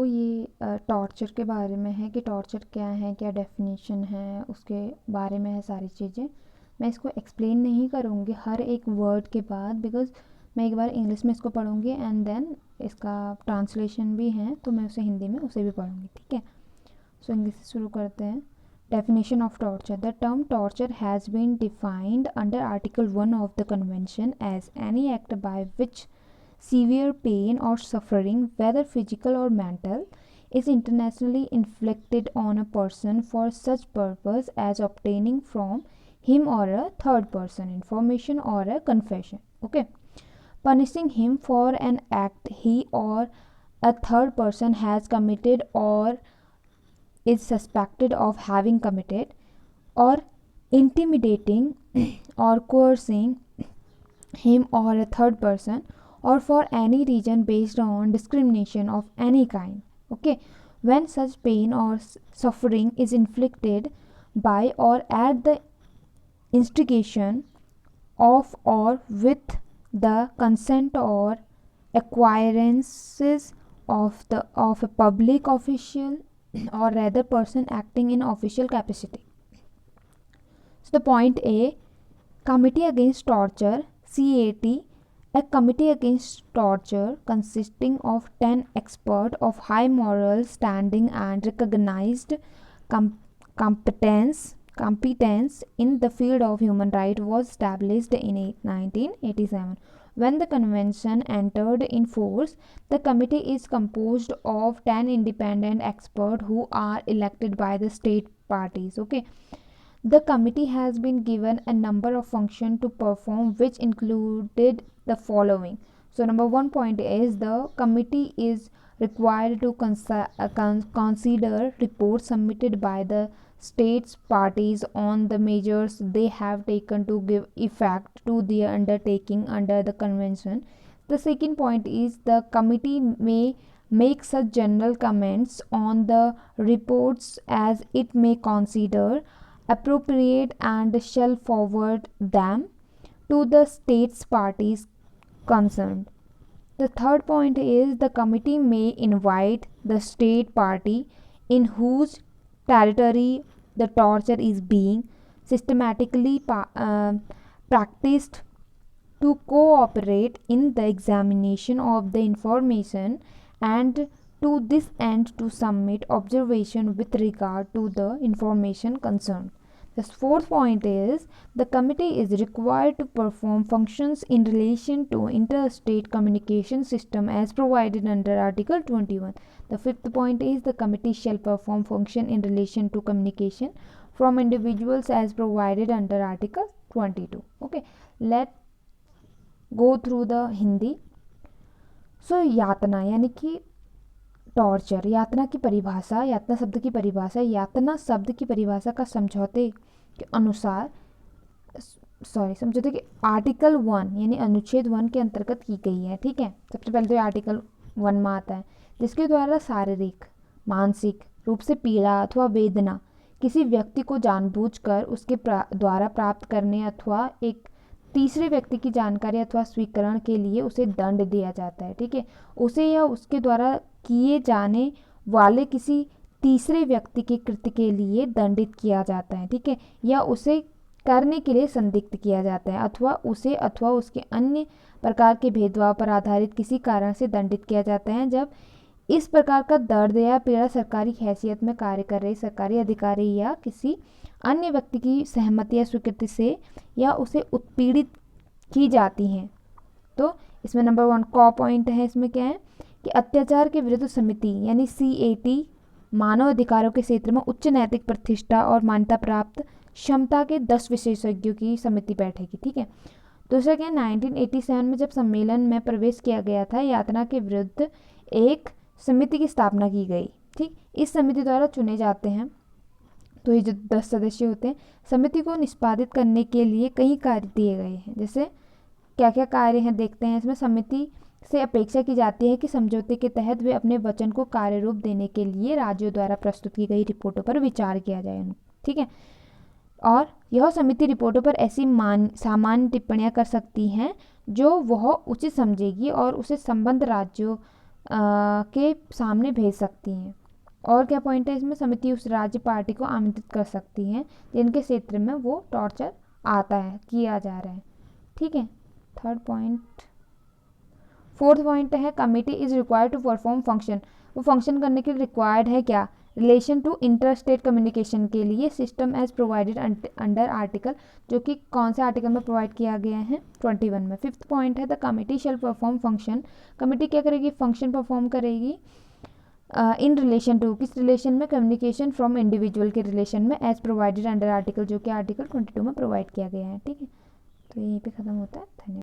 ये टॉर्चर के बारे में है कि टॉर्चर क्या है, क्या डेफिनेशन है, उसके बारे में है सारी चीज़ें। मैं इसको एक्सप्लेन नहीं करूँगी हर एक वर्ड के बाद, बिकॉज़ मैं एक बार इंग्लिश में इसको पढ़ूँगी एंड देन इसका ट्रांसलेशन भी है तो मैं उसे हिंदी में उसे भी पढ़ूँगी, ठीक है। इंग्लिश से शुरू करते हैं। Definition of torture. The term torture has been defined under Article 1 of the Convention as any act by which severe pain or suffering, whether physical or mental, is internationally inflicted on a person for such purpose as obtaining from him or a third person information or a confession. Okay. Punishing him for an act he or a third person has committed or is suspected of having committed, or intimidating or coercing him or a third person, or for any reason based on discrimination of any kind. Okay, when such pain or suffering is inflicted by or at the instigation of or with the consent or acquiescence of a public official or rather person acting in official capacity. So the point A, Committee Against Torture, CAT, a committee against torture consisting of 10 experts of high moral standing and recognized competence in the field of human rights was established in 1987. When the convention entered in force, the committee is composed of 10 independent experts who are elected by the state parties. Okay, the committee has been given a number of functions to perform, which included the following. So, number one point is the committee is required to consider reports submitted by the states parties on the measures they have taken to give effect to their undertaking under the convention. The second point is the committee may make such general comments on the reports as it may consider appropriate and shall forward them to the states parties concerned. The third point is the committee may invite the state party in whose territory the torture is being systematically practiced to cooperate in the examination of the information and to this end to submit observation with regard to the information concerned. The fourth point is the committee is required to perform functions in relation to interstate communication system as provided under Article 21. The fifth point is the committee shall perform function in relation to communication from individuals as provided under Article 22. Okay, let go through the Hindi. So यातना यानी कि torture, यातना की परिभाषा, यातना शब्द की परिभाषा, यातना शब्द की परिभाषा का समझौते के अनुसार समझौते के आर्टिकल 1 यानी अनुच्छेद 1 के अंतर्गत की गई है. ठीक है, सबसे पहले तो ये आर्टिकल 1 में आता है, जिसके द्वारा शारीरिक मानसिक रूप से पीड़ा अथवा वेदना किसी व्यक्ति को जानबूझकर उसके द्वारा प्राप्त करने अथवा एक तीसरे व्यक्ति की जानकारी अथवा स्वीकरण के लिए उसे दंड दिया जाता है. ठीक है, उसे या उसके द्वारा किए जाने वाले किसी तीसरे व्यक्ति के कृत्य के लिए दंडित किया जाता है. ठीक है, या उसे करने के लिए संदिग्ध किया जाता है अथवा उसे अथवा उसके अन्य प्रकार के भेदभाव पर आधारित किसी कारण से दंडित किया जाता है. जब इस प्रकार का दर्द या पीड़ा सरकारी हैसियत में कार्य कर रहे सरकारी अधिकारी या किसी अन्य व्यक्ति की सहमति या स्वीकृति से या उसे उत्पीड़ित की जाती हैं. तो इसमें नंबर 1 कॉ पॉइंट है, इसमें क्या है कि अत्याचार के विरुद्ध समिति यानी CAT मानव अधिकारों के क्षेत्र में उच्च नैतिक प्रतिष्ठा और मान्यता प्राप्त क्षमता के 10 विशेषज्ञों की समिति बैठेगी. ठीक है, दूसरा क्या है 1987 में जब सम्मेलन में प्रवेश किया गया था, यातना के विरुद्ध एक समिति की स्थापना की गई. ठीक, इस समिति द्वारा चुने जाते हैं. तो ये जो 10 सदस्य होते हैं, समिति को निष्पादित करने के लिए कई कार्य दिए गए हैं. जैसे क्या क्या कार्य हैं देखते हैं. इसमें समिति से अपेक्षा की जाती है कि समझौते के तहत वे अपने वचन को कार्य रूप देने के लिए राज्यों द्वारा प्रस्तुत की गई रिपोर्टों पर विचार किया जाए. ठीक है, और यह समिति रिपोर्टों पर ऐसी सामान्य टिप्पणियां कर सकती हैं जो वह उचित समझेगी और उसे संबद्ध राज्यों के सामने भेज सकती हैं। और क्या पॉइंट है इसमें, समिति उस राज्य पार्टी को आमंत्रित कर सकती है जिनके क्षेत्र में वो टॉर्चर आता है, किया जा रहा है। ठीक है, थर्ड पॉइंट। फोर्थ पॉइंट है committee is required to perform function, वो फंक्शन करने के लिए रिक्वायर्ड है क्या, relation to inter state communication के लिए system as provided under article, जो कि कौन से आर्टिकल में प्रोवाइड किया गया है, 21 में। फिफ्थ पॉइंट है the committee shall perform function, committee क्या करेगी, फंक्शन परफॉर्म करेगी इन रिलेशन टू, किस रिलेशन में, कम्युनिकेशन फ्रॉम इंडिविजुअल के रिलेशन में, एज प्रोवाइडेड अंडर आर्टिकल, जो कि आर्टिकल 22 में प्रोवाइड किया गया है। ठीक है, तो यहीं पे ख़त्म होता है। धन्यवाद।